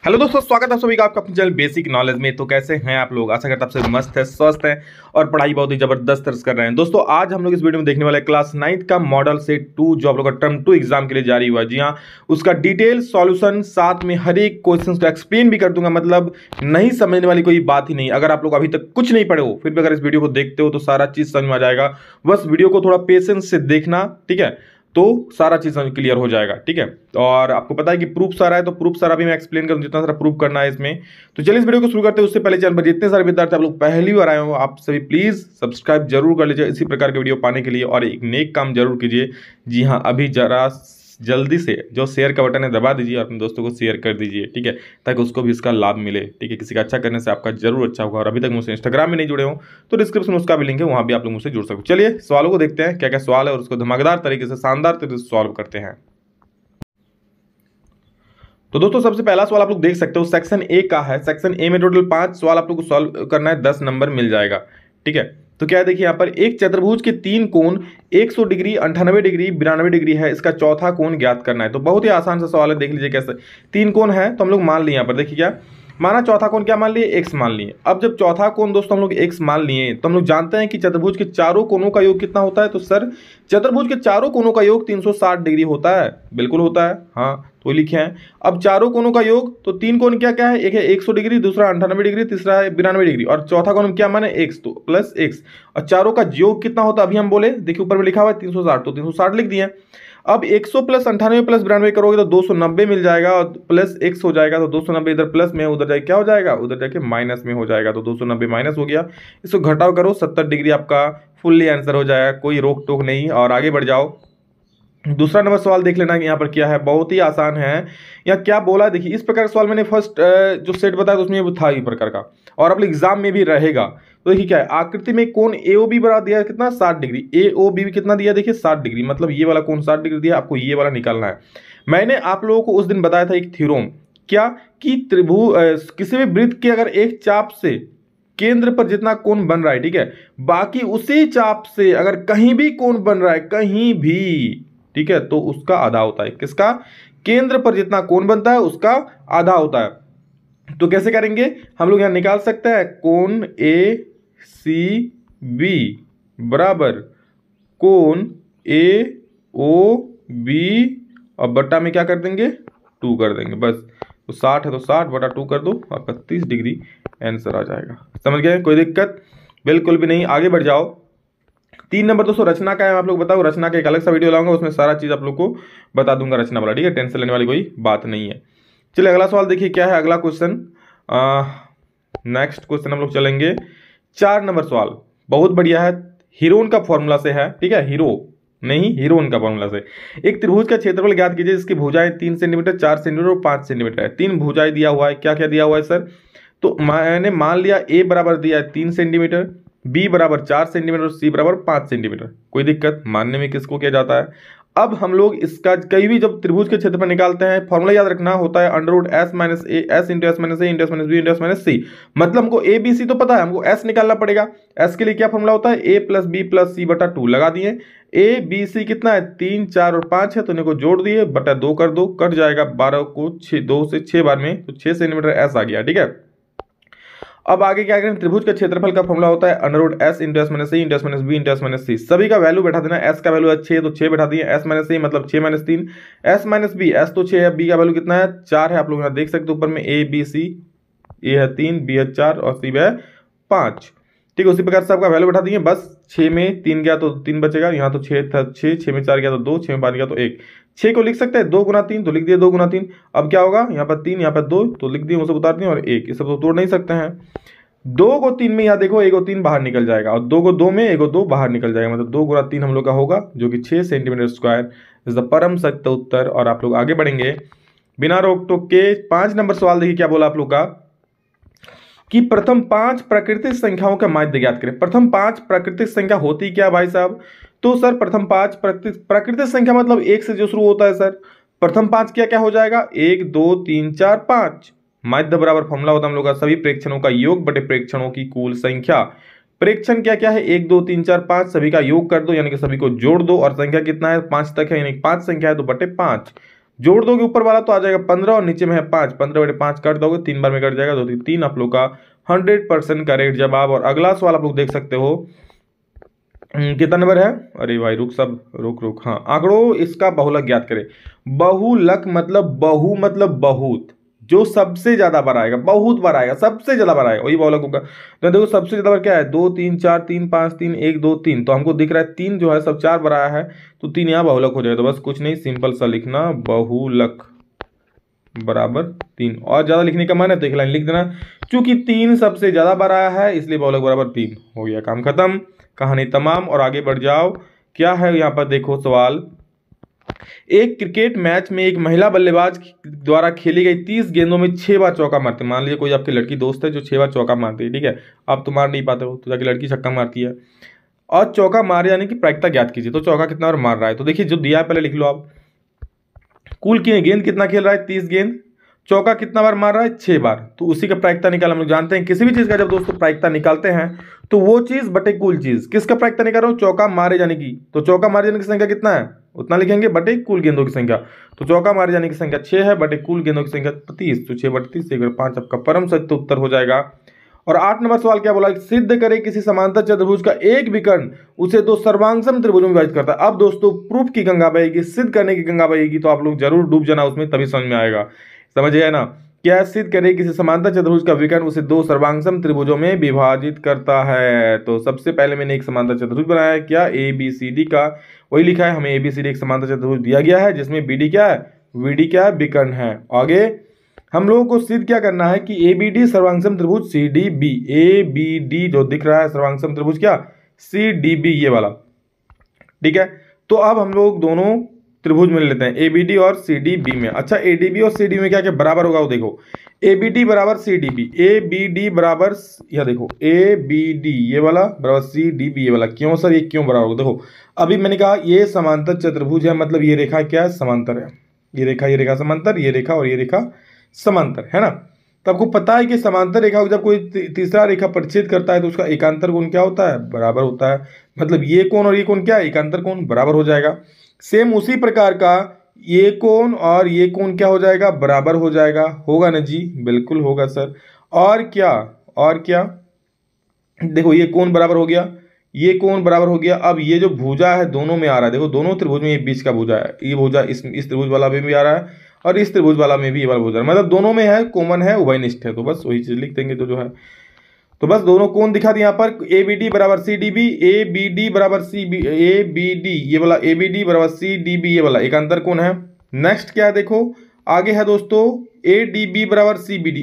Hello दोस्तों, स्वागत है आप सभी का आपका अपने चैनल बेसिक नॉलेज में। तो कैसे हैं आप लोग? आशा करता आप सभी मस्त है, स्वस्थ हैं और पढ़ाई बहुत ही जबरदस्त तरह से कर रहे हैं। दोस्तों आज हम लोग इस वीडियो में देखने वाले क्लास 9 का मॉडल सेट 2 जो आप लोग का टर्म 2 एग्जाम के लिए जारी हुआ है। जी हाँ, उसका डिटेल सॉल्यूशन साथ में हर एक क्वेश्चन को एक्सप्लेन भी कर दूंगा। मतलब नहीं समझने वाली कोई बात ही नहीं। अगर आप लोग अभी तक कुछ नहीं पढ़े हो फिर भी अगर इस वीडियो को देखते हो तो सारा चीज समझ में आ जाएगा। बस वीडियो को थोड़ा पेशेंस से देखना, ठीक है, तो सारा चीज क्लियर हो जाएगा। ठीक है, और आपको पता है कि प्रूफ सारा है तो प्रूफ सारा भी मैं एक्सप्लेन करूं, जितना सारा प्रूफ करना है इसमें। तो चलिए इस वीडियो को शुरू करते हैं। उससे पहले चैनल पर जितने सारे विद्यार्थी आप लोग पहली बार आए हो आप सभी प्लीज सब्सक्राइब जरूर कर लीजिए इसी प्रकार के वीडियो पाने के लिए, और एक नेक काम जरूर कीजिए। जी हाँ, अभी जरा जल्दी से जो शेयर का बटन है दबा दीजिए और अपने दोस्तों को शेयर कर दीजिए, ठीक है, ताकि उसको भी इसका लाभ मिले। ठीक है, किसी का अच्छा करने से आपका जरूर अच्छा होगा। और अभी तक मुझसे इंस्टाग्राम में नहीं जुड़े हो तो डिस्क्रिप्शन में उसका भी लिंक है, वहां भी आप लोग मुझसे जुड़ सकते हो। चलिए सवालों को देखते हैं क्या क्या सवाल है और उसको धमाकेदार तरीके से, शानदार तरीके से सॉल्व करते हैं। तो दोस्तों सबसे पहला सवाल आप लोग देख सकते हो, सेक्शन ए का है। सेक्शन ए में टोटल 5 सवाल आप लोग को सॉल्व करना है, 10 नंबर मिल जाएगा। ठीक है, तो क्या है देखिए यहाँ पर, एक चतुर्भुज के 3 कोण 100 डिग्री, 98 डिग्री, 92 डिग्री है, इसका चौथा कोण ज्ञात करना है। तो बहुत ही आसान सा सवाल है, देख लीजिए कैसे। 3 कोण है तो हम लोग मान लिए यहाँ पर, देखिए क्या माना, चौथा कोण क्या मान लिए, एक्स मान लिए। अब जब चौथा कोण दोस्तों हम लोग एक्स मान लिए तो हम लोग जानते हैं कि चतुर्भुज के चारों कोणों का योग कितना होता है। तो सर चतुर्भुज के चारों कोणों का योग 360 डिग्री होता है। बिल्कुल होता है, हाँ तो लिखे हैं। अब चारों कोणों का योग, तो 3 कोण क्या क्या है, एक है 100 डिग्री, दूसरा 98 डिग्री, तीसरा है 92 डिग्री, और चौथा कोण क्या माने एक्स, तो प्लस एक्स। और चारों का योग कितना होता है अभी हम बोले, देखिए ऊपर में लिखा हुआ है 360, तो 360 लिख दिए। अब 100 प्लस 98 प्लस 92 करोगे तो 290 मिल जाएगा, और प्लस एक्स हो जाएगा। तो 290 इधर प्लस में, उधर जाके क्या हो जाएगा, उधर जाके माइनस में हो जाएगा। तो 290 माइनस हो गया, इसको घटाव करो, 70 डिग्री आपका फुल्ली आंसर हो जाएगा, कोई रोक टोक नहीं। और आगे बढ़ जाओ, दूसरा नंबर सवाल देख लेना कि यहाँ पर क्या है, बहुत ही आसान है। या क्या बोला है देखिए, इस प्रकार का सवाल मैंने फर्स्ट जो सेट बताया तो उसमें वो था इस प्रकार का, और अब एग्जाम में भी रहेगा। तो देखिए क्या है, आकृति में कोण एओबी बना दिया है कितना, 60 डिग्री। एओबी भी कितना दिया, देखिए 60 डिग्री, मतलब ये वाला कोण 60 डिग्री दिया, आपको ये वाला निकालना है। मैंने आप लोगों को उस दिन बताया था एक थ्योरम, क्या कि त्रिभुज किसी भी वृत्त के अगर एक चाप से केंद्र पर जितना कोण बन रहा है, ठीक है, बाकी उसी चाप से अगर कहीं भी कोण बन रहा है, कहीं भी, ठीक है, तो उसका आधा होता है। किसका? केंद्र पर जितना कोण बनता है उसका आधा होता है। तो कैसे करेंगे हम लोग, यहां निकाल सकते हैं कोण ए सी बी बराबर कोण ए ओ बी, और बट्टा में क्या कर देंगे, 2 कर देंगे बस। तो 60 है तो 60 बटा 2 कर दो, आपका 30 डिग्री आंसर आ जाएगा। समझ गए? कोई दिक्कत बिल्कुल भी नहीं। आगे बढ़ जाओ। 3 नंबर दोस्तों रचना का है, आप लोग बताओ। रचना का एक अलग सा वीडियो लाऊंगा, उसमें सारा चीज आप लोग को बता दूंगा रचना वाला, ठीक है, टेंशन लेने वाली कोई बात नहीं है। चलिए अगला सवाल देखिए क्या है, अगला क्वेश्चन। नेक्स्ट क्वेश्चन हम लोग चलेंगे 4 नंबर सवाल, बहुत बढ़िया है, हीरोन का फॉर्मूला से है। ठीक है, हीरो नहीं, हीरोन का फॉर्मूला से। एक त्रिभुज का क्षेत्रफल ज्ञात कीजिए जिसकी भुजाएं 3 सेंटीमीटर, 4 सेंटीमीटर और 5 सेंटीमीटर है। 3 भुजाएं दिया हुआ है, क्या क्या दिया हुआ है सर, तो मैंने मान लिया ए बराबर दिया है 3 सेंटीमीटर, बी बराबर 4 सेंटीमीटर और सी बराबर 5 सेंटीमीटर। कोई दिक्कत, मानने में किसको किया जाता है। अब हम लोग इसका कहीं भी जब त्रिभुज के क्षेत्रफल निकालते हैं, फॉर्मूला याद रखना होता है under root s minus a, s into s minus a into s minus b into s minus सी। मतलब हमको ए बी सी तो पता है, हमको एस निकालना पड़ेगा। एस के लिए क्या फॉर्मूला होता है, ए प्लस बी प्लस सी बटा 2 लगा दिए। ए बी सी कितना है, 3 4 और 5 है, तो इनको जोड़ दिए, बटा 2 कर दो, कट जाएगा 12 को 2 से 6 बार में, तो 6 सेंटीमीटर एस आ गया। ठीक है, अब आगे क्या करें, त्रिभुज के क्षेत्रफल का फॉर्मूला होता है under root s into s minus c into s minus b into s minus c. सभी का वैल्यू बैठा देना। एस का वैल्यू है 6 तो 6 बैठा दिए, एस माइनस सी मतलब 6 minus 3, S minus B, S तो 6 है, बी का वैल्यू कितना है, 4 है। आप लोग यहाँ देख सकते हो ऊपर में ए बी सी, ए है 3, बी है 4 और सी है 5। ठीक है, उसी प्रकार से आपका वैल्यू बैठा दिए। बस 6 में 3 गया तो 3 बचेगा, यहाँ तो 6 था 6, 6 में 4 गया तो 2, 6 में 5 गया तो 1। 6 को लिख सकते हैं 2 गुना 3, तो लिख दिए 2 गुना 3। अब क्या होगा, यहाँ पर 3 यहाँ पर 2, तो लिख दिए, वो सब उतार दिए, और 1, ये सब तो तोड़ नहीं सकते हैं। 2 को 3 में यहाँ देखो, 1 को 3 बाहर निकल जाएगा, और 2 को 2 में 1 को 2 बाहर निकल जाएगा, मतलब 2 गुना 3 हम लोग का होगा, जो कि 6 सेंटीमीटर स्क्वायर इज द परम सत्य उत्तर। और आप लोग आगे बढ़ेंगे बिना रोक टोक के। 5 नंबर सवाल देखिए क्या बोला आप लोग का, कि प्रथम 5 प्राकृतिक संख्याओं का माध्य ज्ञात करें। प्रथम 5 प्राकृतिक संख्या होती क्या भाई साहब, तो सर प्रथम 5 प्राकृतिक संख्या मतलब 1 से जो शुरू होता है सर। प्रथम 5 क्या क्या हो जाएगा, 1 2 3 4 5। माध्य बराबर फॉर्मूला होता है हम लोग का सभी प्रेक्षणों का योग बटे प्रेक्षणों की कुल संख्या। प्रेक्षण क्या क्या है, 1 2 3 4 5, सभी का योग कर दो यानी कि सभी को जोड़ दो, और संख्या कितना है 5 तक है, यानी 5 संख्या है तो बटे 5 जोड़ दोगे ऊपर वाला तो आ जाएगा 15 और नीचे में है 5, 15/5 काट दोगे, 3 बार में कट जाएगा, 2 3 आप लोग का 100% करेक्ट जवाब। और अगला सवाल आप लोग देख सकते हो कितना नंबर है, अरे भाई रुक, हाँ, आंकड़ों इसका बहुलक ज्ञात करें। बहुलक मतलब बहुत, जो सबसे ज्यादा बार आएगा, बहुत बार आएगा, सबसे ज्यादा बार आएगा, वही बहुलक होगा। तो देखो सबसे ज्यादा बार क्या है, 2 3 4 3 5 3 1 2 3, तो हमको दिख रहा है 3 जो है सब 4 बार आया है, तो 3 यहाँ बहुलक हो जाएगा। तो बस कुछ नहीं, सिंपल सा लिखना बहुलक बराबर 3, और ज्यादा लिखने का मन है तो एक लाइन लिख देना, चूंकि 3 सबसे ज्यादा बार आया है इसलिए बहुलक बराबर 3 हो गया, काम खत्म, कहानी तमाम। और आगे बढ़ जाओ, क्या है यहाँ पर देखो सवाल, एक क्रिकेट मैच में एक महिला बल्लेबाज द्वारा खेली गई 30 गेंदों में 6 बार चौका मारते, मान लीजिए कोई आपकी लड़की दोस्त है जो 6 बार चौका मारती है, ठीक है, आप तो मार नहीं पाते हो, तो जाके लड़की छक्का मारती है, और चौका मार जाने की प्रायिकता ज्ञात कीजिए। तो चौका कितना बार मार रहा है, तो देखिए जो दिया है पहले लिख लो आप, कुल की गेंद कितना खेल रहा है 30 गेंद, चौका कितना बार मार रहा है 6 बार, तो उसी का प्रायिकता निकाल। हम लोग जानते हैं किसी भी चीज का जब दोस्तों प्रायिकता निकालते हैं तो वो चीज बटे कुल चीज, किसका प्रायिकता निकाल रहा हूं, चौका मारे जाने की, तो चौका मारे जाने की संख्या कितना है उतना लिखेंगे बटे कुल गेंदों की संख्या, तो चौका मारे जाने की संख्या 6 है बटे कुल गेंदों की संख्या 30, तो 6/30 1/5 आपका परम सत्य उत्तर हो जाएगा। और 8 नंबर सवाल क्या बोला, सिद्ध करे किसी समांतर चतुर्भुज का एक विकर्ण उसे 2 सर्वांगसम त्रिभुजों में विभाजित करता है। अब दोस्तों प्रूफ की गंगा बहेगी, सिद्ध करने की गंगा बहेगी, तो आप लोग जरूर डूब जाना उसमें, तभी समझ में आएगा, समझिए ना। क्या सिद्ध करे किसी समांतर चतुर्भुज का विकर्ण उसे 2 सर्वांगसम त्रिभुजों में विभाजित करता है। तो सबसे पहले मैंने एक समांतर चतुर्भुज बनाया है, क्या ABCD का, वही लिखा है, हमें ABCD एक समांतर चतुर्भुज दिया गया है जिसमें BD क्या है, VD क्या है, विकर्ण है। आगे हम लोगों को सिद्ध क्या करना है कि ABD सर्वांगसम त्रिभुज CDB, ABD जो दिख रहा है सर्वांगसम त्रिभुज क्या CDB ये वाला, ठीक है। तो अब हम लोग दोनों त्रिभुज में ले लेते हैं ABD और CDB में। अच्छा ADB और CDB में क्या क्या बराबर होगा, वो देखो ABD बराबर CDB, ABD बराबर, यह देखो ABD ये वाला बराबर CDB ये वाला, क्यों सर ये क्यों बराबर होगा, देखो अभी मैंने कहा ये समांतर चतुर्भुज है, मतलब ये रेखा क्या है, समांतर है, ये रेखा समांतर, ये रेखा और ये रेखा समांतर है ना। तो आपको पता है कि समांतर रेखा को जब कोई तीसरा रेखा परिच्छेद करता है तो उसका एकांतर कोण क्या होता है, बराबर होता है, मतलब ये कोण और ये कोण क्या है, एकांतर कोण बराबर हो जाएगा। सेम उसी प्रकार का ये कोण और ये कोण क्या हो जाएगा, बराबर हो जाएगा, होगा ना जी, बिल्कुल होगा सर। और क्या देखो ये कोण बराबर हो गया, ये कोण बराबर हो गया। अब ये जो भुजा है दोनों में आ रहा है, देखो दोनों त्रिभुज में ये बीच का भुजा है, ये भुजा इस त्रिभुज वाला में भी आ रहा है और इस त्रिभुज वाला में भी ये वाला भुजा, मतलब दोनों में है, कॉमन है, उभयनिष्ठ है, तो बस वही चीज लिख देंगे जो है। तो बस दोनों कोण दिखा दिए यहाँ पर, ABD बराबर CDB, ABD बराबर ABD ये वाला, ABD बराबर CDB ये वाला एकांतर कोण है। नेक्स्ट क्या है देखो, आगे है दोस्तों ADB बराबर CBD,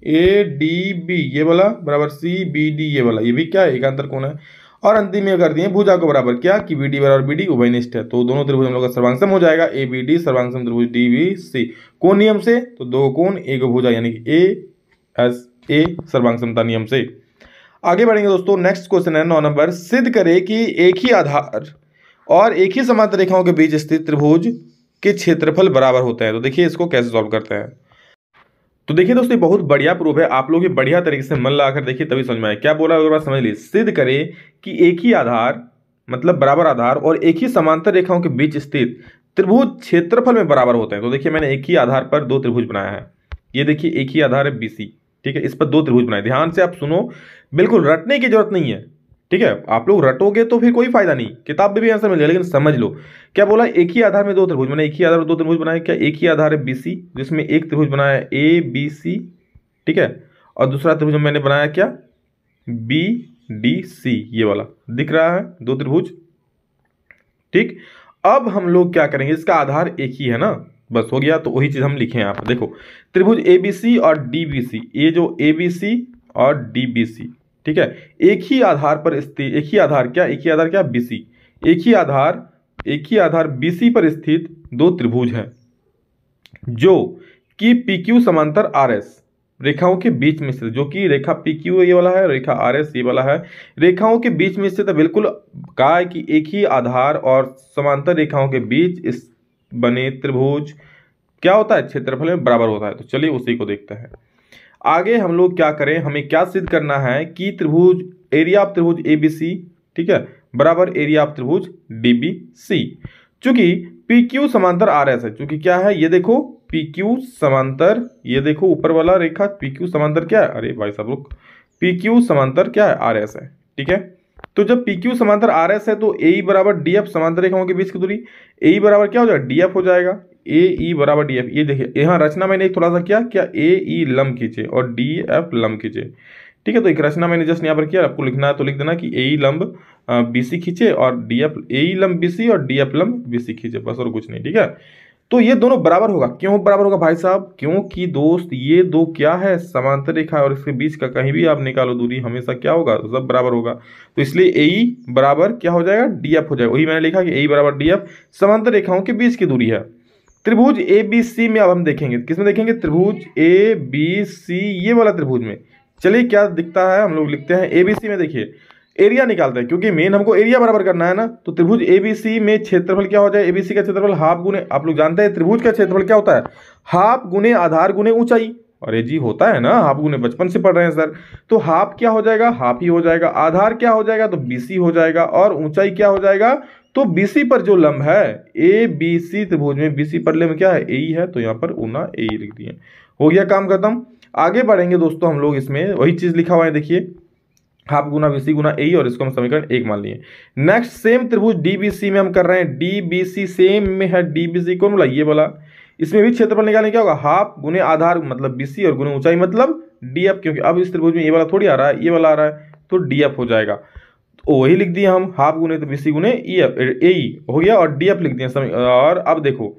ADB ये वाला बराबर CBD ये वाला, ये भी क्या है, एकांतर कोण है। और अंतिम में कर दिए भुजा को बराबर क्या कि BD बराबर BD उभयनिष्ठ है, तो दोनों त्रिभुज हम लोग का सर्वांगसम हो जाएगा, ABD सर्वांगसम त्रिभुज DBC। कौन नियम से, तो 2 कोण 1 भुजा, यानी कि ASA सर्वांगसमता नियम से। आगे बढ़ेंगे दोस्तों, नेक्स्ट क्वेश्चन है 9 नंबर, सिद्ध करे कि एक ही आधार और एक ही समांतर रेखाओं के बीच स्थित त्रिभुज के क्षेत्रफल बराबर होते हैं। तो देखिए इसको कैसे सॉल्व करते हैं। तो देखिए दोस्तों ये बहुत बढ़िया प्रूफ है, आप लोग ये बढ़िया तरीके से मन लगाकर देखिए तभी समझ में आए। क्या बोला अगर बात समझ ली, सिद्ध करे कि एक ही आधार मतलब बराबर आधार और एक ही समांतर रेखाओं के बीच स्थित त्रिभुज क्षेत्रफल में बराबर होते हैं। तो देखिए मैंने एक ही आधार पर 2 त्रिभुज बनाया है, ये देखिए एक ही आधार है BC, ठीक है, इस पर 2 त्रिभुज बनाए, ध्यान से आप सुनो, बिल्कुल रटने की जरूरत नहीं है, ठीक है, आप लोग रटोगे तो फिर कोई फायदा नहीं, किताब में भी आंसर मिल जाएगा, लेकिन समझ लो क्या बोला, एक ही आधार में 2 त्रिभुज, मैंने एक ही आधार में 2 त्रिभुज बनाए, क्या एक ही आधार है BC जिसमें एक त्रिभुज बनाया है ABC, ठीक है, और दूसरा त्रिभुज मैंने बनाया क्या BDC ये वाला दिख रहा है, 2 त्रिभुज, ठीक। अब हम लोग क्या करेंगे, इसका आधार एक ही है ना, बस हो गया, तो वही चीज हम लिखें यहाँ पर, देखो त्रिभुज ABC और DBC, ये जो ABC और DBC, ठीक है, एक ही आधार पर स्थित, एक ही आधार क्या BC, एक ही आधार BC पर स्थित 2 त्रिभुज हैं जो कि PQ समांतर RS रेखाओं के बीच में स्थित, जो कि रेखा PQ ये वाला है, रेखा RS ये वाला है, रेखाओं के बीच में स्थित है। बिल्कुल कहा है कि एक ही आधार और समांतर रेखाओं के बीच इस बने त्रिभुज क्या होता है, क्षेत्रफल में बराबर होता है। तो चलिए उसी को देखते हैं। आगे हम लोग क्या करें, हमें क्या सिद्ध करना है कि त्रिभुज एरिया ऑफ त्रिभुज ABC, ठीक है, बराबर एरिया ऑफ त्रिभुज DBC। चूंकि पी क्यू समांतर आर एस है, क्योंकि क्या है ये देखो पी क्यू समांतर, ये देखो ऊपर वाला रेखा पी क्यू समांतर क्या है, अरे भाई साहब लोग, पी क्यू समांतर क्या है आर एस है। ठीक है, तो जब पी क्यू समांतर आर एस है तो ए ई बराबर डी एफ, समांतर रेखाओं के बीच की दूरी, ए ई बराबर क्या हो जाएगा डी एफ हो जाएगा, ए ई बराबर डी एफ। ये देखिए यहाँ रचना मैंने एक थोड़ा सा क्या ए ई लंब खींचे और डी एफ लंब खींचे। ठीक है, तो एक रचना मैंने जस्ट यहाँ पर किया, आपको लिखना है तो लिख देना कि ए ई लंब बीसी खींचे और डी एफ, ए ई लंब बीसी और डी एफ लंब बीसी खींचे, बस और कुछ नहीं। ठीक है, तो ये दोनों बराबर होगा। क्यों बराबर होगा भाई साहब, क्योंकि दोस्त ये दो क्या है समांतर रेखा है और इसके बीच का कहीं भी आप निकालो दूरी हमेशा क्या होगा, सब बराबर होगा। तो इसलिए ए ई बराबर क्या हो जाएगा डी एफ हो जाएगा, वही मैंने लिखा कि ए ई बराबर डी एफ समांतर रेखाओं के बीच की दूरी है। त्रिभुज ए बी सी में अब हम देखेंगे, किसमें देखेंगे, त्रिभुज ए बी सी, ये वाला त्रिभुज में। चलिए क्या दिखता है, हम लोग लिखते हैं ए बी सी में। देखिए एरिया निकालते हैं, क्योंकि मेन हमको एरिया बराबर करना है ना। तो त्रिभुज एबीसी में क्षेत्रफल क्या हो जाए, एबीसी का क्षेत्रफल हाफ गुने, आप लोग जानते हैं त्रिभुज का क्षेत्रफल क्या होता है, हाफ गुने आधार गुने ऊंचाई। अरे जी होता है ना हाफ गुने, बचपन से पढ़ रहे हैं सर। तो हाफ क्या हो जाएगा, हाफ ही हो जाएगा, आधार क्या हो जाएगा तो बीसी हो जाएगा, और ऊंचाई क्या हो जाएगा तो बीसी पर जो लंब है ए बी सी त्रिभुज में, बीसी पर लंब क्या है ए ही है, तो यहाँ पर ऊना ए ही लिख दिए। हो गया काम खत्म। आगे बढ़ेंगे दोस्तों हम लोग, इसमें वही चीज लिखा हुआ है, देखिए हाफ गुना बीसी गुना ए, और इसको हम समीकरण 1 मान लिए। नेक्स्ट सेम त्रिभुज डीबीसी में हम कर रहे हैं, डीबीसी सेम में है, डीबीसी कौन बोला, ये बोला। इसमें भी क्षेत्रफल निकालने क्या होगा, हाफ गुने आधार मतलब बीसी और गुने ऊंचाई मतलब डीएफ, क्योंकि अब इस त्रिभुज में ये वाला थोड़ी आ रहा है, ये वाला आ रहा है, तो डीएफ हो जाएगा। तो वही लिख दिया हम, हाफ गुने तो बीसी गुने ए हो गया, और डीएफ लिख दिया। और अब देखो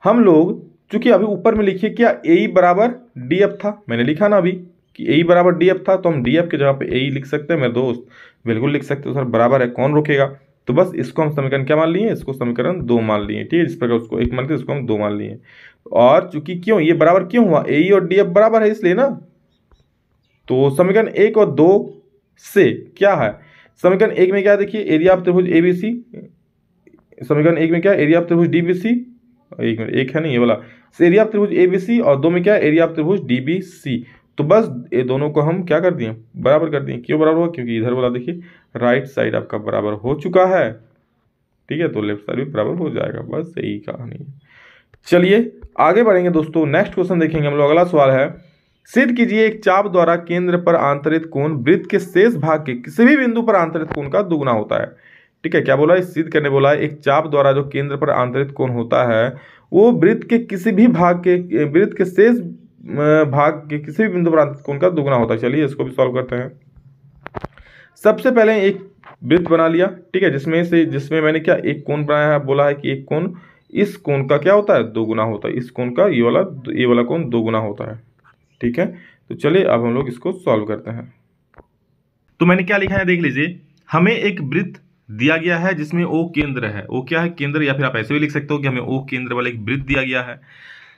हम लोग चूंकि अभी ऊपर में लिखिए क्या ए बराबर डीएफ था, मैंने लिखा ना अभी कि ए बराबर डीएफ था, तो हम डीएफ के जगह पे ए लिख सकते हैं मेरे दोस्त, बिल्कुल लिख सकते हो सर, बराबर है कौन रोकेगा। तो बस इसको हम समीकरण क्या मान लिए, इसको समीकरण 2 मान लिए। ठीक है, जिस प्रकार उसको 1 मान के इसको हम 2 मान लिए। और चूंकि क्यों ये बराबर क्यों हुआ, ए और डीएफ बराबर है इसलिए ना। तो समीकरण 1 और 2 से क्या है, समीकरण 1 में क्या देखिए एरिया ऑफ त्रिभुज एबीसी, समीकरण 1 में क्या एरिया ऑफ त्रिभुज डीबीसी, एक है नहीं ये वाला, एरिया ऑफ त्रिभुज एबीसी, और 2 में क्या एरिया ऑफ त्रिभुज डीबीसी। तो बस ये दोनों को हम क्या कर दिए, बराबर कर दिए। क्यों बराबर हुआ, क्योंकि इधर वाला देखिए राइट साइड आपका बराबर हो चुका है। ठीक है, तो लेफ्ट साइड भी बराबर हो जाएगा, बस यही कहानी है। चलिए आगे बढ़ेंगे दोस्तों, नेक्स्ट क्वेश्चन देखेंगे हम लोग। अगला सवाल है, सिद्ध कीजिए एक चाप द्वारा केंद्र पर आंतरित कोण वृत्त के शेष भाग के किसी भी बिंदु पर आंतरित कोण का दुगुना होता है। ठीक है, क्या बोला है, सिद्ध करने बोला है, एक चाप द्वारा जो केंद्र पर आंतरित कोण होता है वो वृत्त के किसी भी भाग के, वृत्त के शेष भाग के किसी भी बिंदु पर आंतरित कोण का दुगुना होता है। चलिए इसको भी सॉल्व करते हैं। सबसे पहले एक वृत्त बना लिया, ठीक है, जिसमें मैंने क्या एक कोण बनाया है, बोला है कि एक कोण, इस कोण का क्या होता है दोगुना होता है, इस कोण का ये वाला कोण दोगुना होता है। ठीक है, तो चलिए अब हम लोग इसको सॉल्व करते हैं। तो मैंने क्या लिखा है देख लीजिए, हमें एक वृत्त दिया गया है जिसमें ओ केंद्र है, ओ क्या है केंद्र, या फिर आप ऐसे भी लिख सकते हो कि हमें ओ केंद्र वाला एक वृत्त दिया गया है।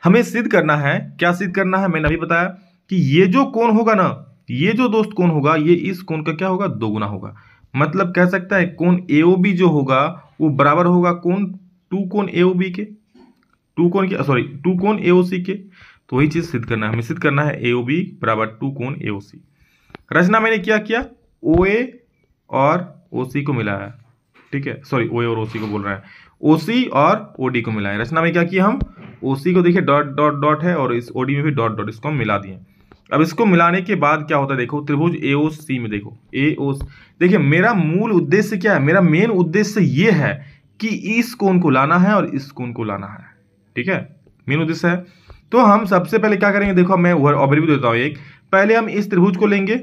हमें सिद्ध करना है, क्या सिद्ध करना है, मैंने अभी बताया कि ये जो कोण होगा ना, ये जो दोस्त कोण होगा ये इस कोण का क्या होगा दोगुना होगा। मतलब कह सकता है कोण एओबी जो होगा वो बराबर होगा कोण टू कोण एओबी के, टू कोण एओसी के। तो वही चीज सिद्ध करना है, हमें सिद्ध करना है एओबी बराबर टू कोण एओसी। रचना मैंने क्या किया, ओए और ओसी को मिलाया, ठीक है, सॉरी ओए और ओसी को बोल रहा है, ओसी और ओडी को मिलाया। रचना में क्या किया हम, ओसी को देखिए डॉट डॉट डॉट है और इस ओडी में भी डॉट डॉट, इसको हम मिला दिए। अब इसको मिलाने के बाद क्या होता है देखो, त्रिभुज एओसी में देखो एओसी, देखिए मेरा मूल उद्देश्य क्या है, मेरा मेन उद्देश्य ये है कि इस कोण को लाना है और इस कोण को लाना है। ठीक है, मेन उद्देश्य है। तो हम सबसे पहले क्या करेंगे, देखो मैं ओवरव्यू देता हूँ एक, पहले हम इस त्रिभुज को लेंगे,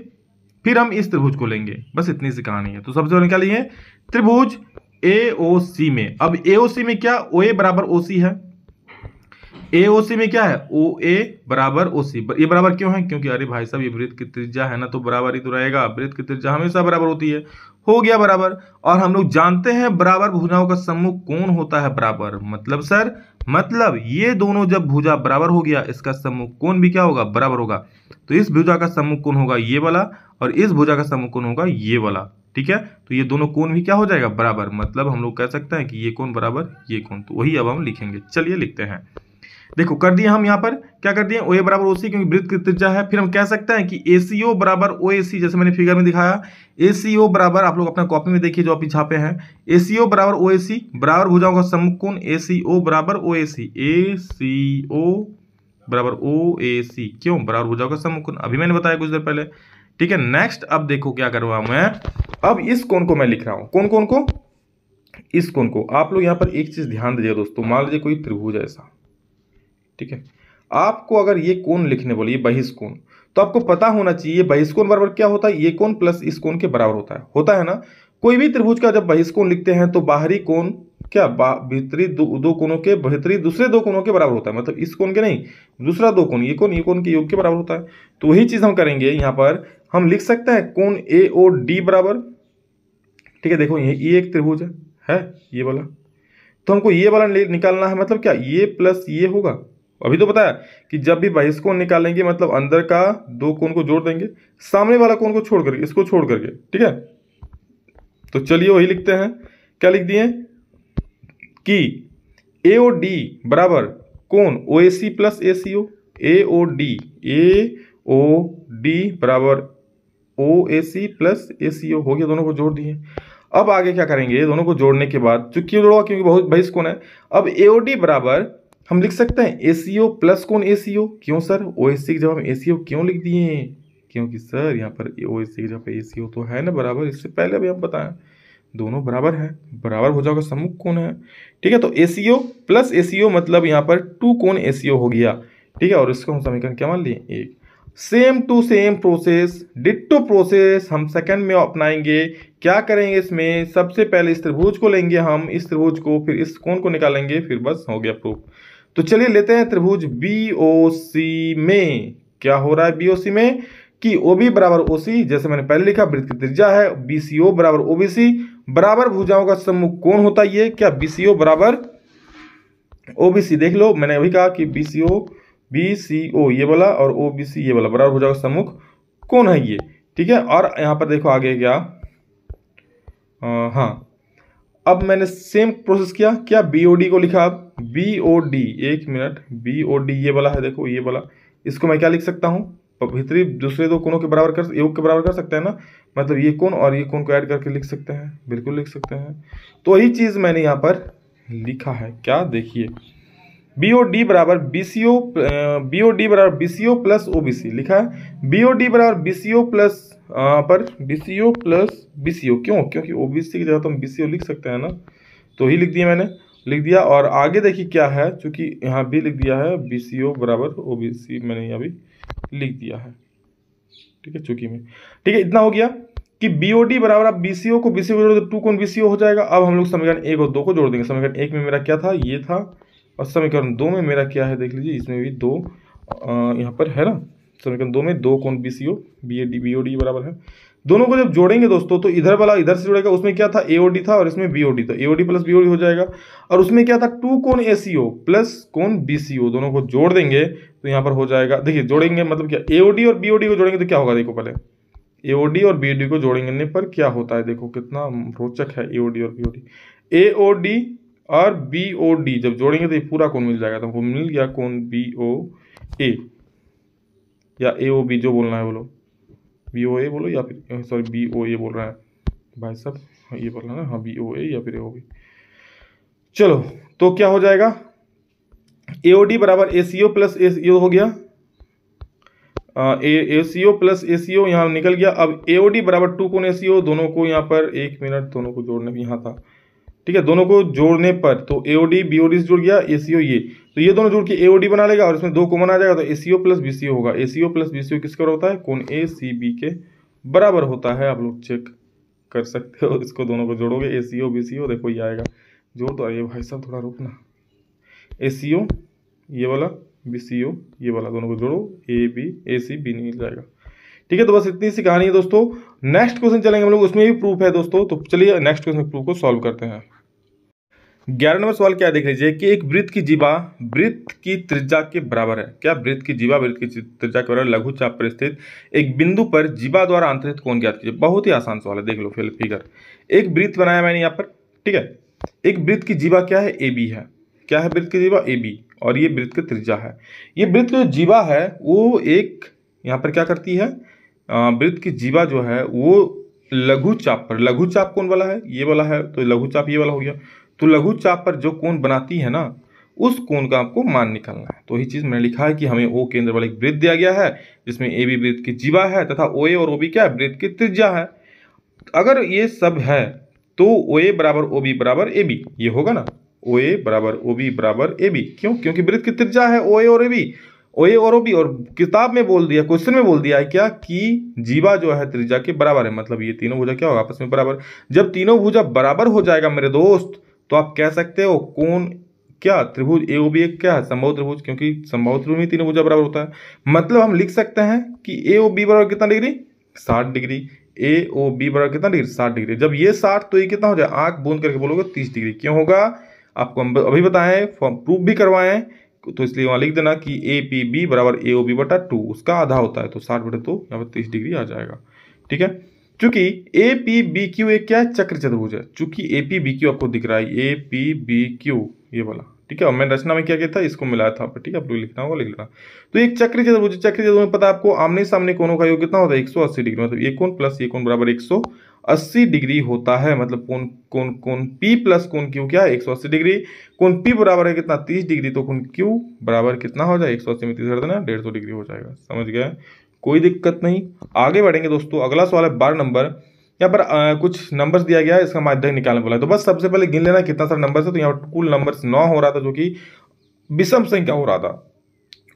फिर हम इस त्रिभुज को लेंगे, बस इतनी सी कहानी है। तो सबसे पहले क्या लिए, त्रिभुज एओसी में, अब एओसी में क्या ओए बराबर ओसी है, एओसी में क्या है ओ ए बराबर ओसी। ये बराबर क्यों है, क्योंकि अरे भाई साहब ये वृत्त की त्रिज्या है ना, तो बराबर ही तो रहेगा, वृत्त की त्रिज्या हमेशा बराबर होती है, हो गया बराबर। और हम लोग जानते हैं बराबर भुजाओं का सम्मुख कोण होता है बराबर, मतलब सर मतलब ये दोनों जब भुजा बराबर हो गया इसका सम्मुख कोण भी क्या होगा बराबर होगा। तो इस भुजा का सम्मुख कोण होगा ये वाला और इस भुजा का सम्मुख कोण होगा ये वाला। ठीक है, तो ये दोनों कोण भी क्या हो जाएगा बराबर, मतलब हम लोग कह सकते हैं कि ये कोण बराबर ये कोण। तो वही अब हम लिखेंगे, चलिए लिखते हैं। देखो कर दिए हम यहाँ पर क्या कर दिए, ओ ए बराबर ओ सी, क्योंकि वृत्त की त्रिज्या है। फिर हम कह सकते हैं कि ए सी ओ बराबर ओ ए सी, जैसे मैंने फिगर में दिखाया। ए सी ओ बराबर, आप लोग अपना कॉपी में देखिए जो आप छापे हैं, ए सी ओ बराबर ओ ए सी बराबर भुजाओं का सम्मुख कोण ए सी ओ बराबर ओ ए सी, ए सी ओ बराबर ओ ए सी, क्यों, बराबर भुजाओं का सम्मुख कोण, अभी मैंने बताया कुछ देर पहले। ठीक है, नेक्स्ट अब देखो क्या कर रहा हूं मैं, अब इस कोण को मैं लिख रहा हूं, कौन कोण को, इस कोण को। आप लोग यहाँ पर एक चीज ध्यान दीजिए दोस्तों, मान लीजिए कोई त्रिभुज ऐसा, ठीक है, आपको अगर ये कोण लिखने बोले, ये बहिष्कोण, तो आपको पता होना चाहिए बहिष्कोण बराबर क्या होता है, ये कोण प्लस इस कोण के बराबर होता है ना। कोई भी त्रिभुज का जब बहिष्कोण लिखते हैं तो बाहरी कोण क्या, भीतरी दो कोणों के भीतरी दूसरे दो कोणों के बराबर होता है, मतलब इस कोण के नहीं, दूसरा दो कोण, ये कोण के योग के बराबर होता है। तो वही चीज हम करेंगे यहाँ पर, हम लिख सकते हैं कोण ए ओ डी बराबर, ठीक है, देखो ये एक त्रिभुज है ये वाला, तो हमको ये वाला निकालना है, मतलब क्या, ये प्लस ये होगा। अभी तो पता है कि जब भी बहिष्कोण निकालेंगे मतलब अंदर का दो कोण को जोड़ देंगे, सामने वाला कोण को छोड़ करके, इसको छोड़ करके, ठीक है। तो चलिए वही लिखते हैं, क्या लिख दिए कि ए ओ डी बराबर कोण ओ ए सी प्लस ए सी ओ, ए ओ डी बराबर ओ ए सी प्लस ए सी ओ हो गया, दोनों को जोड़ दिए। अब आगे क्या करेंगे, दोनों को जोड़ने के बाद, क्यों जोड़ा, क्योंकि बहुत बहिष्कोण है। अब एओडी बराबर हम लिख सकते हैं एसीओ प्लस कोण एसीओ, क्यों सर, ओएससी की जगह हम एसीओ क्यों लिख दिए, क्योंकि सर यहाँ पर ओएससी की जगह पे एसीओ तो है ना बराबर, इससे पहले भी हम बताएं दोनों बराबर है, बराबर भुजाओं का सम्मुख कोण है, ठीक है। तो एसीओ प्लस एसीओ मतलब यहाँ पर टू कोण एसीओ हो गया, ठीक है। और इसको हम समीकरण क्या मान लिए, एक। Same to same process, ditto process हम सेकंड में अपनाएंगे। क्या करेंगे इसमें, सबसे पहले इस त्रिभुज को लेंगे हम, इस त्रिभुज को, फिर इस कोण को निकालेंगे, फिर बस हो गया प्रूफ। तो चलिए लेते हैं त्रिभुज बीओसी में क्या हो रहा है, बीओसी में कि ओबी बराबर ओसी, जैसे मैंने पहले लिखा वृत्त की त्रिज्या है, बीसीओ बराबर ओबीसी बराबर भुजाओं का सम्मुख कोण होता है ये, क्या, बीसीओ बराबर ओबीसी। देख लो मैंने अभी कहा कि बीसीओ ये वाला और ओबीसी ये वाला बराबर भुजाओं का सम्मुख कोण है ये, ठीक है। और यहां पर देखो आगे क्या, हाँ, अब मैंने सेम प्रोसेस किया, क्या, बीओडी को लिखा, बीओडी, एक मिनट, बीओडी ये वाला है, देखो ये वाला, इसको मैं क्या लिख सकता हूँ, भीतरी दूसरे दो कोणों के बराबर कर, योग के बराबर कर सकते हैं ना, मतलब ये कोण और ये कोण को ऐड करके लिख सकते हैं, बिल्कुल लिख सकते हैं। तो वही चीज मैंने यहाँ पर लिखा है, क्या, देखिए बीओडी बराबर बीसीओ, बीओडी बराबर बीसीओ प्लस ओबीसी लिखा है, बीओडी बराबर बीसीओ प्लस पर बीसीओ प्लस बीसीओ, क्यों, क्योंकि ओबीसी की जगह तो हम बीसीओ लिख सकते हैं ना, तो ही लिख दिया मैंने, लिख दिया। और आगे देखिए क्या है, चूंकि यहाँ भी लिख दिया है बीसीओ बराबर ओबीसी, मैंने यहाँ भी लिख दिया है, ठीक है, चूंकि में, ठीक है। इतना हो गया कि बीओडी बराबर, अब बीसीओ को बीसीओ जोड़ दो, टू कोण बीसीओ हो जाएगा। अब हम लोग समीकरण एक और दो को जोड़ देंगे, समीकरण एक में मेरा क्या था, ये था, और समीकरण दो में मेरा क्या है, देख लीजिए, इसमें भी दो यहाँ पर है ना, समीकरण दो में दो कोण बीसीओ बीओडी बराबर है। दोनों को जब जोड़ेंगे दोस्तों तो इधर वाला इधर से जुड़ेगा, उसमें क्या था, एओडी था और इसमें बीओडी था, एओडी प्लस बीओडी हो जाएगा। और उसमें क्या था, टू कोण एसीओ प्लस कोण बीसीओ, दोनों को जोड़ देंगे तो यहाँ पर हो जाएगा, देखिए जोड़ेंगे मतलब क्या, एओडी और बीओडी को जोड़ेंगे तो क्या होगा, देखो पहले एओडी और बीओडी को जोड़ने पर क्या होता है, देखो कितना रोचक है, एओडी और बीओडी, एओडी और बीओडी जब जोड़ेंगे तो ये पूरा कोण मिल जाएगा, तो हमको मिल गया कोण बीओ ए या एओबी, जो बोलना है बोलो, बीओए बोलो या फिर सॉरी बीओए बोल रहा है भाई साहब, ये बोल रहा है ना, हाँ बीओए या फिर एओबी। चलो तो क्या हो जाएगा, एओडी बराबर एसीओ प्लस एसीओ हो गया, एसीओ प्लस एसीओ यहाँ निकल गया। अब एओडी बराबर टू कोण एसीओ, दोनों को यहाँ पर एक मिनट, दोनों को जोड़ने में यहाँ था, ठीक है, दोनों को जोड़ने पर तो एओडी बीओडी से जुड़ गया, एसीओ ये, तो ये दोनों जुड़ के एओडी बना लेगा और इसमें दो कॉमन आ जाएगा, तो एसीओ प्लस बीसीओ होगा। एसीओ प्लस बीसीओ किसका होता है, कोण ए सी बी के बराबर होता है, आप लोग चेक कर सकते हो, इसको दोनों को जोड़ोगे एसीओ बीसीओ, देखो ये आएगा, जोड़ तो आइए भाई साहब, थोड़ा रुकना, एसीओ ये वाला, बीसीओ ये वाला, दोनों को जोड़ो, A B A C B मिल जाएगा, ठीक है। तो बस इतनी सी कहानी है दोस्तों। नेक्स्ट क्वेश्चन चलेंगे हम लोग, उसमें भी प्रूफ है दोस्तों, तो चलिए नेक्स्ट क्वेश्चन प्रूफ को सॉल्व करते हैं। 11 नंबर सवाल क्या देख लीजिए कि एक वृत्त की जीवा वृत्त की त्रिज्या के बराबर है, क्या, वृत्त की जीवा वृत्त की त्रिज्या के बराबर लघु चाप पर स्थित एक बिंदु पर जीवा द्वारा अंतरित कोण ज्ञात कीजिए। बहुत ही आसान सवाल है, देख लो फिगर, एक वृत्त बनाया मैंने यहाँ पर, ठीक है, एक वृत्त की जीवा क्या है, ए बी है, क्या है वृत्त की जीवा, ए बी, और ये वृत्त की त्रिज्या है। ये वृत्त की जो जीवा है वो एक यहाँ पर क्या करती है, वृत्त की जीवा जो है वो लघु चाप पर, लघु चाप कौन वाला है, ये वाला है, तो लघु चाप ये वाला हो गया। तो लघु चाप पर जो कोण बनाती है ना, उस कोण का आपको मान निकालना है। तो यही चीज मैंने लिखा है कि हमें ओ केंद्र वाला एक वृत्त दिया गया है जिसमें ए बी वृत्त की जीवा है तथा ओ ए और ओ बी क्या है, वृत्त की त्रिज्या है। अगर ये सब है तो ओ ए बराबर ओ बी बराबर ए बी, ये होगा ना, ओ ए बराबर ओ बी बराबर ए बी। क्यों? क्योंकि वृत्त की त्रिज्या है ओ ए और ए बी, ओ ए और ओ बी, और किताब में बोल दिया, क्वेश्चन में बोल दिया है क्या कि जीवा जो है त्रिज्या के बराबर है, मतलब ये तीनों भुजा क्या होगा, आपस में बराबर। जब तीनों भुजा बराबर हो जाएगा मेरे दोस्त, तो आप कह सकते हो कौन क्या, त्रिभुज ए ओ बी एक क्या है, समबाहु त्रिभुज, क्योंकि समबाहु त्रिभुज में तीनों भुजा बराबर होता है। मतलब हम लिख सकते हैं कि ए ओ बी बराबर कितना डिग्री, 60 डिग्री, ए ओ बी बराबर कितना डिग्री, 60 डिग्री। जब ये 60 तो ये कितना हो जाए, आंख बूंद करके बोलोगे 30 डिग्री। क्यों होगा, आपको हम अभी बताएं, प्रूफ भी करवाएं, तो इसलिए वहां लिख देना कि ए पी बी बराबर ए ओ बी बटा 2, उसका आधा होता है, तो 60 बटे 2 यहाँ पर 30 डिग्री आ जाएगा। ठीक है, चूंकि ए पी बी क्यू एक क्या है, चक्र चतुर्भुज है। चूंकि ए पी बी क्यू आपको दिख रहा है, ए पी बी क्यू ये वाला, ठीक है, और मैंने रचना में क्या किया था, इसको मिलाया था, ठीक है, आप लोग लिखना होगा, लिख लेना। तो एक चक्र चतुर्भुज, चक्र चतुर्भुज में पता है आपको आमने सामने कोणों का योग कितना होता है, 180 डिग्री, मतलब ये कोण प्लस ये कोण बराबर 180 डिग्री होता है। मतलब कोण कोण कोण पी प्लस कोण क्यू क्या है, 180 डिग्री। कोण पी बराबर है कितना, 30 डिग्री, तो कोण क्यू बराबर कितना हो जाए, 180 में 30 कर देना, 150 डिग्री हो जाएगा। समझ गया, कोई दिक्कत नहीं। आगे बढ़ेंगे दोस्तों, अगला सवाल है 12 नंबर। यहाँ पर कुछ नंबर्स दिया गया है, इसका माध्यक निकालने बोला है। तो बस सबसे पहले गिन लेना कितना सारा नंबर है। तो यहाँ पर कुल नंबर्स 9 हो रहा था, जो कि विषम संख्या हो रहा था।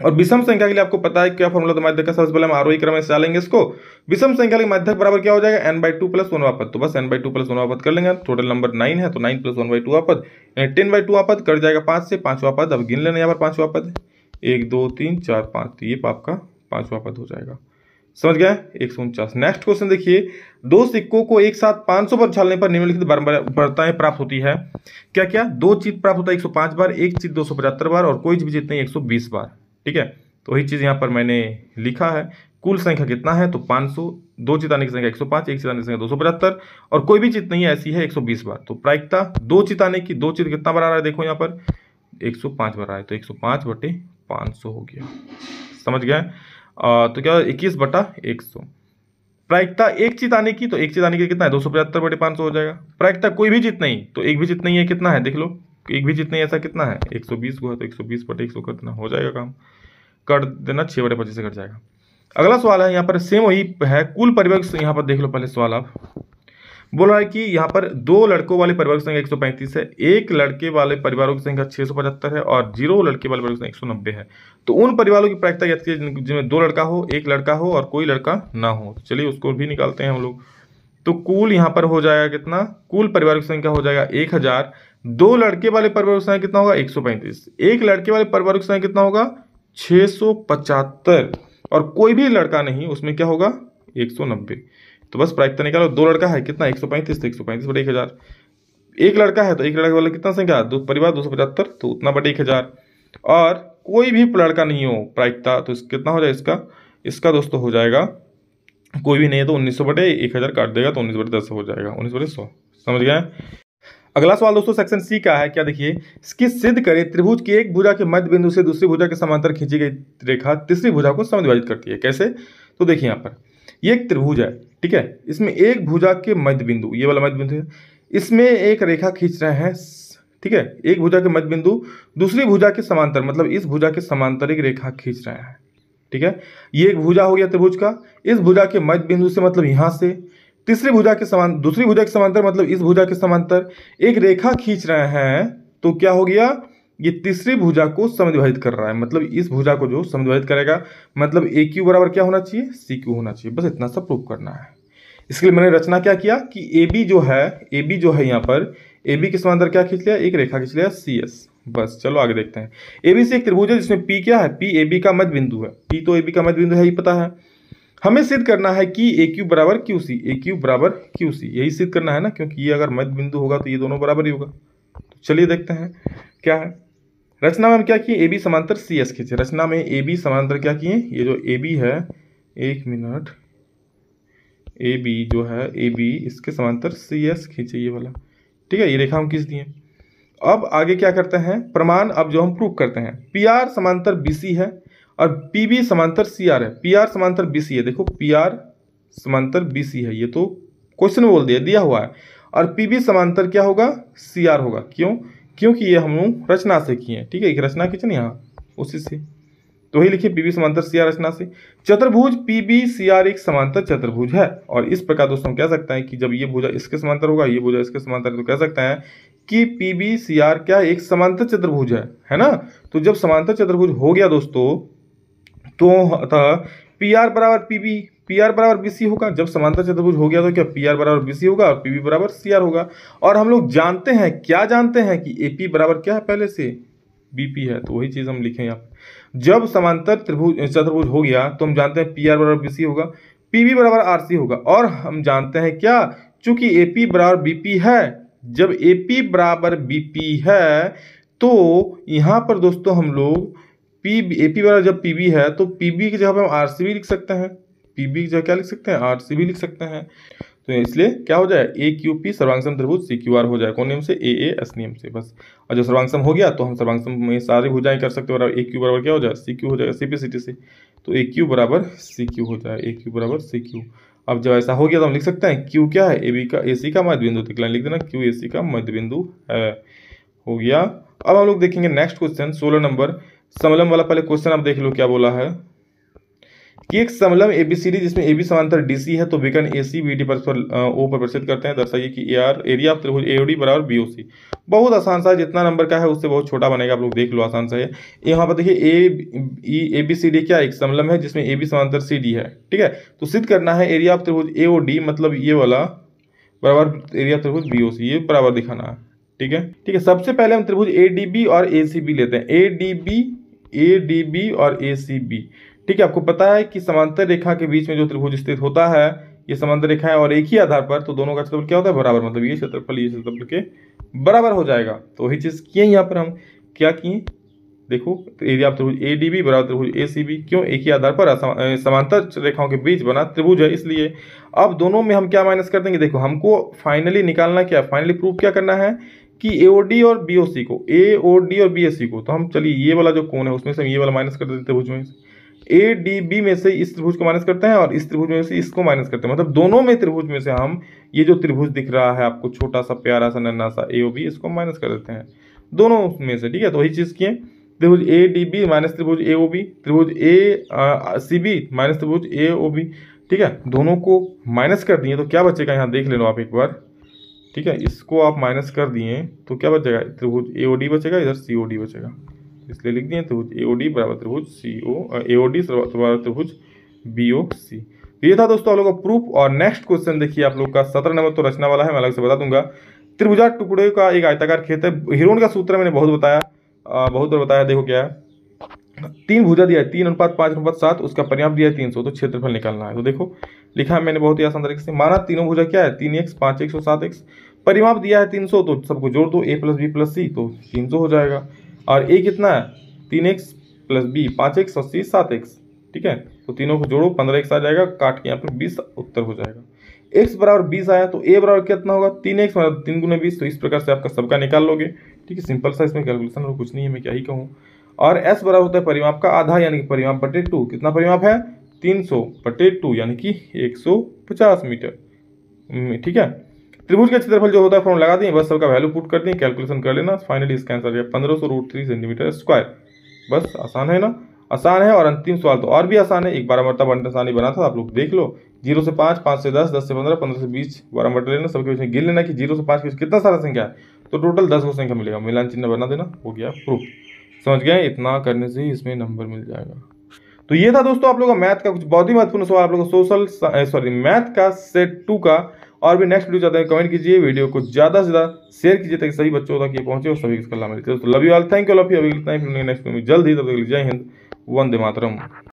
और विषम संख्या के लिए आपको पता है क्या फॉर्मूला, तो माध्यक का सबसे पहले हम आरोही क्रम में डालेंगे इसको। विषम संख्या के माध्यक बराबर क्या हो जाएगा, n/2 प्लस 1 आपद। तो बस n/2 प्लस 1 आपद कर लेंगे। टोटल नंबर 9 है, तो 9 प्लस 1/2 आपद, 10/2 आपद कट जाएगा 5 से, 5वां पद। अब गिन लेना यहाँ पर 5वां पद, 1 2 3 4 5, तो ये आपका 5वां पद हो जाएगा। समझ गया, 149। नेक्स्ट क्वेश्चन देखिए, दो सिक्कों को एक साथ 500 पर उछालने पर निम्नलिखित बराबरताएं प्राप्त होती है। क्या क्या, दो चित प्राप्त होता है 105 बार, एक चित 275 बार, और कोई भी चित नहीं 120 बार। ठीक है, तो वही चीज यहाँ पर मैंने लिखा है। कुल संख्या कितना है, तो 500, दो चित आने की संख्या 105, एक चित आने की संख्या 275, और कोई भी चित नहीं है ऐसी है 120 बार। तो प्रायिकता दो चित आने की, दो चित कितना बार आ रहा है, देखो यहाँ पर 105 बार आया, तो 105 बटे 500 हो गया। समझ गया, तो क्या 21/100। प्रायिकता एक चित आने की, तो एक चित आने की कितना है, 275 बटे 500 हो जाएगा। प्रायिकता कोई भी चित नहीं, तो एक भी चित नहीं है, कितना है देख लो, एक भी चित नहीं ऐसा कितना है, 120 को है, तो 120 बटे 100 कर देना, हो जाएगा काम, कर देना, 6 बटे 25 से कट जाएगा। अगला सवाल है यहाँ पर सेम वही है, कुल परिवर्ग। यहाँ पर देख लो पहले सवाल, आप बोल रहा है कि यहाँ पर दो लड़कों वाले परिवार की संख्या 135 है, एक लड़के वाले परिवारों की संख्या 675 है, और 0 लड़के वाले परिवार की संख्या 190 है। तो उन परिवारों की प्रायिकता याद कीजिए जिनमें दो लड़का हो, एक लड़का हो और कोई लड़का ना हो। तो चलिए उसको भी निकालते हैं हम लोग। तो कुल यहाँ पर हो जाएगा कितना, कुल परिवार की संख्या हो जाएगा 1000। दो लड़के वाले परिवार की संख्या कितना होगा, 135। एक लड़के वाले परिवार की संख्या कितना होगा, 675, और कोई भी लड़का नहीं, उसमें क्या होगा, 190। तो बस प्रायिकता निकालो, दो लड़का है कितना 135, तो 135 बटे 1000। एक लड़का है तो एक लड़के वाला कितना संख्या, दो परिवार 275, तो उतना बटे 1000। और कोई भी लड़का नहीं हो प्रायिकता, तो कितना हो जाएगा इसका दोस्तों हो जाएगा, कोई भी नहीं है तो 1900 बटे 1000 काट देगा, तो 19 बटे 10 हो जाएगा, 19 बटे 100। समझ गया। अगला सवाल दोस्तों सेक्शन सी का है, क्या देखिए, इसकी सिद्ध करें त्रिभुज की एक भुजा के मध्य बिंदु से दूसरी भुजा के समांतर खींची गई रेखा तीसरी भुजा को समद्विभाजित करती है। कैसे, तो देखिए यहाँ पर ये एक त्रिभुज है, ठीक है, इसमें एक भुजा के मध्य बिंदु, ये वाला मध्य बिंदु है, इसमें एक रेखा खींच रहे हैं, ठीक है, एक भुजा के मध्य बिंदु दूसरी भुजा के समांतर, मतलब इस भुजा के समांतर एक रेखा खींच रहे हैं। ठीक है, ये एक भुजा हो गया त्रिभुज का, इस भुजा के मध्य बिंदु से मतलब यहां से तीसरी भुजा के समांतर, दूसरी भुजा के समांतर मतलब इस भुजा के समांतर एक रेखा खींच रहे हैं। तो क्या हो गया, ये तीसरी भुजा को समद्विभाजित कर रहा है, मतलब इस भुजा को जो समद्विभाजित करेगा, मतलब ए क्यू बराबर क्या होना चाहिए, सी क्यू होना चाहिए। बस इतना सब प्रूव करना है। इसके लिए मैंने रचना क्या किया कि ए बी जो है यहाँ पर ए बी के समांतर क्या खींच लिया, एक रेखा खींच लिया सी एस। बस चलो आगे देखते हैं। ए बी से एक त्रिभुज है जिसमें पी क्या है, पी ए बी का मध्य बिंदु है, पी तो ए बी का मध्य बिंदु है, ये पता है। हमें सिद्ध करना है कि ए क्यू बराबर क्यू सी, ए क्यू बराबर क्यू सी, यही सिद्ध करना है ना, क्योंकि ये अगर मध्य बिंदु होगा तो ये दोनों बराबर ही होगा। तो चलिए देखते हैं क्या है। रचना में हम क्या किए, ए बी समांतर सी एस खींचे। रचना में ए बी समांतर क्या किए, ये जो ए बी है, एक मिनट, ए बी जो है ए बी इसके समांतर सी एस खींचे, ये वाला, ठीक है, ये रेखा हम खींच दिए। अब आगे क्या करते हैं, प्रमाण अब जो हम प्रूव करते हैं, पी आर समांतर बी सी है और पी बी समांतर सी आर है। पी आर समांतर बी सी है, देखो पी आर समांतर बी सी है, ये तो क्वेश्चन बोल दिया हुआ है। और पी बी समांतर क्या होगा, सी आर होगा। क्यों, क्योंकि ये हम लोग रचना से किए हैं, ठीक है, एक रचना खींचे यहाँ उसी से, तो वही लिखिए पीबी समांतर सीआर रचना से। चतुर्भुज पीबी सीआर एक समांतर चतुर्भुज है। और इस प्रकार दोस्तों कह सकते हैं कि जब ये भुजा इसके समांतर होगा, ये भुजा इसके समांतर, तो कह सकते हैं कि पीबी सीआर क्या एक समांतर चतुर्भुज है ना। तो जब समांतर चतुर्भुज हो गया दोस्तों, तो पी आर बराबर पीबी, पी आर बराबर बीसी होगा। जब समांतर चतुर्भुज हो गया तो क्या पी आर बराबर बीसी होगा और पीबी बराबर सी आर होगा। और हम लोग जानते हैं, क्या जानते हैं कि एपी बराबर क्या है, पहले से बीपी है, तो वही चीज हम लिखें यहाँ पे। जब समांतर चतुर्भुज हो गया तो हम जानते हैं पी आर बराबर बीसी होगा, पीबी बराबर आरसी होगा। और हम जानते हैं क्या, चूंकि एपी बराबर बीपी है, जब एपी बराबर बीपी है तो यहाँ पर दोस्तों हम लोग एपी बराबर जब पीबी है तो पीबी की जगह पे हम आरसी भी लिख सकते हैं, पीबी की जगह क्या लिख सकते हैं, आरसी भी लिख सकते हैं। तो इसलिए क्या हो जाए, ए क्यू पी सर्वांगसम त्रिभुज सी क्यू आर हो जाए, कौन नियम से, ए एस नियम से बस। और जब सर्वांगसम हो गया तो हम सर्वांगसम में सारी भुजाएं कर सकते हैं, बराबर ए क्यू बराबर क्या हो जाए, सी क्यू हो जाएगा, सीपीसीटी से। तो ए क्यू बराबर सी क्यू हो जाए, ए क्यू बराबर सी क्यू। अब जब ऐसा हो गया तो हम लिख सकते हैं क्यू क्या है, ए बी का, ए सी का मध्य बिंदु, तो लिख देना क्यू ए सी का मध्य बिंदु है, हो गया। अब हम लोग देखेंगे नेक्स्ट क्वेश्चन 16 नंबर समलम वाला। पहले क्वेश्चन आप देख लो क्या बोला है कि एक समलम एबीसीडी जिसमें एबी समांतर डीसी है तो विकर्ण एसी बीडी परस्पर ओ पर प्रदर्शित करते हैं। दर्शाइए कि एरिया ऑफ त्रिभुज एओडी बराबर बीओसी। बहुत आसान सा है, जितना नंबर का है उससे बहुत छोटा बनेगा, आप लोग देख लो, आसान सा है। यहाँ पर देखिए एबीसीडी क्या एक समलम है जिसमें एबी समांतर सीडी है, ठीक है। तो सिद्ध करना है एरिया ऑफ त्रिभुज एओडी, मतलब ये वाला बराबर एरिया ऑफ त्रिभुज बीओसी, ये बराबर दिखाना है, ठीक है। ठीक है, सबसे पहले हम त्रिभुज एडीबी और एसीबी लेते हैं, एडीबी और एसीबी, ठीक है। आपको पता है कि समांतर रेखा के बीच में जो त्रिभुज स्थित होता है, ये समांतर रेखा है और एक ही आधार पर, तो दोनों का क्षेत्रफल क्या होता है, बराबर, मतलब ये क्षेत्रफल के बराबर हो जाएगा। तो वही चीज किए यहाँ पर हम क्या किए, देखो एरिया ऑफ त्रिभुज एडीबी बराबर त्रिभुज एसीबी, क्यों, एक ही आधार पर समांतर रेखाओं के बीच बना त्रिभुज है, इसलिए। अब दोनों में हम क्या माइनस कर देंगे, देखो हमको फाइनली निकालना क्या, फाइनली प्रूव क्या करना है कि एओडी और बीओसी को, एओडी और बीएससी को, तो हम चलिए ये वाला जो कोण है उसमें से ये वाला माइनस कर देते हैं, त्रिभुज में ए डी बी में से इस त्रिभुज को माइनस करते हैं और इस त्रिभुज में से इसको माइनस करते हैं, मतलब दोनों में त्रिभुज में से हम ये जो त्रिभुज दिख रहा है आपको छोटा सा प्यारा सा नन्ना सा ए ओ बी, इसको माइनस कर देते हैं दोनों में से, ठीक है। तो वही चीज किए, त्रिभुज ए डी बी माइनस त्रिभुज ए ओ बी, त्रिभुज ए सी बी माइनस त्रिभुज ए ओ बी, ठीक है। दोनों को माइनस कर दिए तो क्या बचेगा, यहाँ देख ले लो आप एक बार, ठीक है। इसको आप माइनस कर दिए तो क्या बचेगा, त्रिभुज ए ओ डी बचेगा, इधर सी ओ डी बचेगा, इसलिए लिख दिए त्रिभुज एओडी बराबर त्रिभुज एओडी बराबर त्रिभुज बीओसी। ये था दोस्तों आप लोगों का प्रूफ। और नेक्स्ट क्वेश्चन देखिए आप लोग का 17 नंबर तो रचना वाला है, मैं अलग से बता दूंगा। त्रिभुजा टुकड़े का एक आयताकार खेत है, हिरोन का सूत्र मैंने बहुत बताया, बहुत बार बताया। देखो क्या है, 3 भुजा दिया है, 3:5:7, उसका परिमाप दिया है 300, तो क्षेत्रफल निकालना है। तो देखो लिखा है मैंने बहुत ही आसान तरीके से, माना तीनों भुजा क्या है, 3x 5x और 7x, परिमाप दिया है 300, तो सबको जोड़ दो, a + b + c, तो 300 हो जाएगा। और a कितना है, 3x + b 5x और c 7x, ठीक है। तो तीनों को जोड़ो, 15x आ जाएगा, काट के यहाँ पर 20 उत्तर हो जाएगा। x बराबर 20 आया तो a बराबर कितना होगा, 3x मतलब 3 × 20, तो इस प्रकार से आपका सबका निकाल लोगे, ठीक है। सिंपल सा इसमें कैलकुलेशन और कुछ नहीं है, मैं क्या ही कहूँ। और s बराबर होता है परिमाप का आधा, यानी कि परिमाप बटे 2, कितना परिमाप है, 300 बटे 2 यानी कि 150 मीटर, ठीक है। त्रिभुज का क्षेत्रफल जो होता है फॉर्म लगा दिए, बस सबका वैल्यू पुट कर दिए, कैलकुलेशन कर लेना, फाइनली इसका आंसर है 1500√3 सेंटीमीटर स्क्वायर। बस आसान है ना, आसान है। और अंतिम सवाल तो और भी आसान है, एक 12 मरतबा आसानी बना था, आप लोग देख लो। 0 से 5, 5 से 10, 10 से 15, 15 से 20, 12 मरतबा लेना, सबके बीच में गिन लेना कि 0 से 5 के बीच कितना सारा संख्या है, तो टोटल 10 को संख्या मिलेगा, मिलान चिन्ह बना देना, हो गया प्रूफ। समझ गए, इतना करने से ही इसमें नंबर मिल जाएगा। तो ये था दोस्तों आप लोगों का मैथ का कुछ बहुत ही महत्वपूर्ण सवाल, आप लोगों को मैथ का सेट 2 का। और भी नेक्स्ट वीडियो चाहते हैं कमेंट कीजिए, वीडियो को ज्यादा से ज्यादा शेयर कीजिए ताकि सभी बच्चों तक ये पहुंचे और सभी इसका लाभ मिले। तो love you all, thank you all of you. अभी इतना ही, नेक्स्ट में जल्द ही, तब तक जय हिंद, वंदे मातरम।